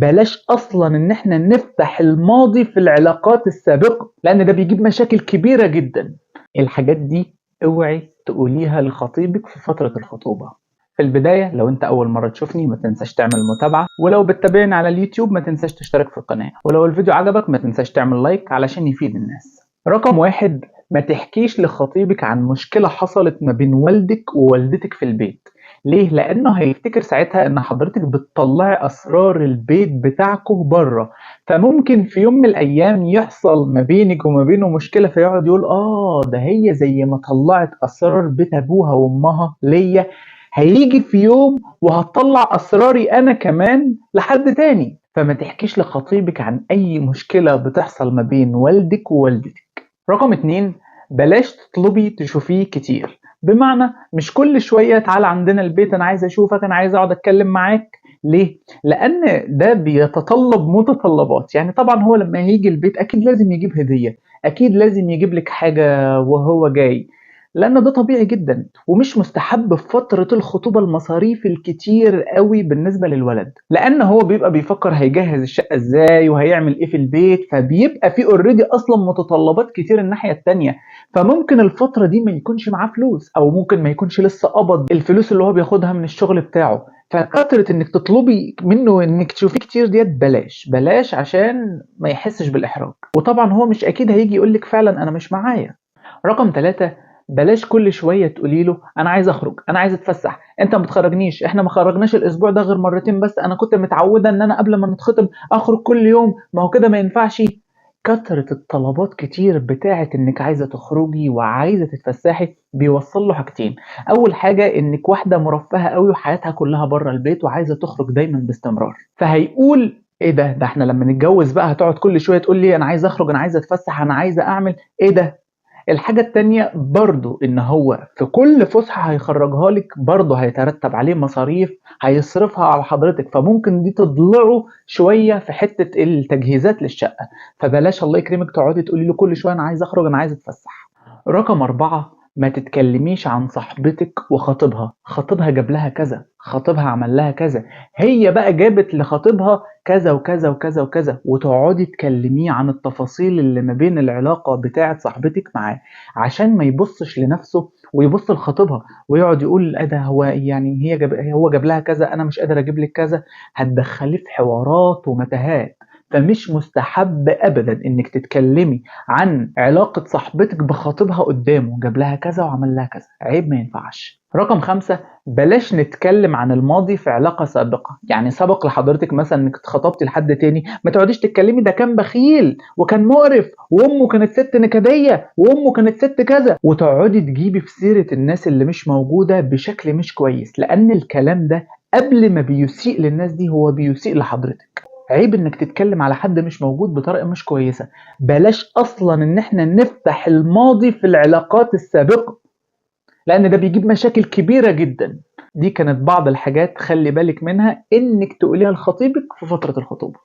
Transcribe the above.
بلاش اصلا ان احنا نفتح الماضي في العلاقات السابقة، لان ده بيجيب مشاكل كبيرة جدا. الحاجات دي اوعي تقوليها لخطيبك في فترة الخطوبة. في البداية لو انت اول مرة تشوفني ما تنساش تعمل متابعة، ولو بتتابعني على اليوتيوب ما تنساش تشترك في القناة، ولو الفيديو عجبك ما تنساش تعمل لايك علشان يفيد الناس. رقم 1، ما تحكيش لخطيبك عن مشكلة حصلت ما بين والدك ووالدتك في البيت. ليه؟ لانه هيفتكر ساعتها ان حضرتك بتطلعي اسرار البيت بتاعكوا بره، فممكن في يوم من الايام يحصل ما بينك وما بينه مشكله، فيقعد يقول ده هي زي ما طلعت اسرار بيت ابوها وامها ليا، هيجي في يوم وهتطلع اسراري انا كمان لحد تاني. فما تحكيش لخطيبك عن اي مشكله بتحصل ما بين والدك ووالدتك. رقم 2، بلاش تطلبي تشوفيه كتير. بمعنى مش كل شوية تعال عندنا البيت أنا عايز أشوفك أنا عايز أقعد أتكلم معاك. ليه؟ لأن ده بيتطلب متطلبات. يعني طبعا هو لما هيجي البيت أكيد لازم يجيب هدية، أكيد لازم يجيب لك حاجة وهو جاي، لأن ده طبيعي جدا. ومش مستحب في فترة الخطوبة المصاريف الكتير قوي بالنسبة للولد، لأن هو بيبقى بيفكر هيجهز الشقة ازاي وهيعمل ايه في البيت، فبيبقى في اوريدي أصلا متطلبات كتير الناحية التانية. فممكن الفترة دي ما يكونش معاه فلوس، او ممكن ما يكونش لسه قبض الفلوس اللي هو بياخدها من الشغل بتاعه. فكترة انك تطلبي منه انك تشوفيه كتير ديت بلاش بلاش، عشان ما يحسش بالاحراج. وطبعا هو مش اكيد هيجي يقولك فعلا انا مش معايا. رقم 3، بلاش كل شوية تقولي له انا عايز اخرج انا عايز اتفسح، انت ما بتخرجنيش، احنا ما خرجناش الاسبوع ده غير مرتين بس، انا كنت متعودة ان انا قبل ما نتخطب اخرج كل يوم، ما هو كده ما ينفعش. كترة الطلبات كتير بتاعت انك عايزة تخرجي وعايزة تتفسحي بيوصل له حاجتين. اول حاجة انك واحدة مرفهة قوي وحياتها كلها بره البيت وعايزة تخرج دايما باستمرار، فهيقول ايه ده احنا لما نتجوز بقى هتقعد كل شوية تقول لي انا عايزة اخرج انا عايزة اتفسح انا عايزة اعمل ايه ده. الحاجة التانية برضو ان هو في كل فسحة هيخرجها لك برضو هيترتب عليه مصاريف هيصرفها على حضرتك، فممكن دي تضلعه شوية في حتة التجهيزات للشقة. فبلاش الله يكرمك تقعدي تقولي له كل شوية انا عايز اخرج انا عايز اتفسح. رقم 4، ما تتكلميش عن صاحبتك وخطيبها، خطيبها جاب لها كذا، خطيبها عمل لها كذا، هي بقى جابت لخطيبها كذا وكذا وكذا وكذا، وتقعدي تكلميه عن التفاصيل اللي ما بين العلاقة بتاعت صاحبتك معاه، عشان ما يبصش لنفسه ويبص لخطيبها ويقعد يقول ايه ده هو يعني هو جاب لها كذا انا مش قادر اجيب لك كذا، هتدخليه في حوارات ومتاهات. فمش مستحب ابدا انك تتكلمي عن علاقة صاحبتك بخطيبها قدامه، جاب لها كذا وعمل لها كذا، عيب ما ينفعش. رقم 5، بلاش نتكلم عن الماضي في علاقة سابقة. يعني سبق لحضرتك مثلا انك اتخطبتي لحد تاني، ما تقعديش تتكلمي ده كان بخيل وكان مقرف وامه كانت ست نكدية وامه كانت ست كذا، وتقعدي تجيبي في سيرة الناس اللي مش موجودة بشكل مش كويس، لان الكلام ده قبل ما بيسيء للناس دي هو بيسيء لحضرتك. عيب انك تتكلم على حد مش موجود بطريقة مش كويسة. بلاش اصلا ان احنا نفتح الماضي في العلاقات السابقة، لان ده بيجيب مشاكل كبيرة جدا. دي كانت بعض الحاجات خلي بالك منها انك تقوليها لخطيبك في فترة الخطوبة.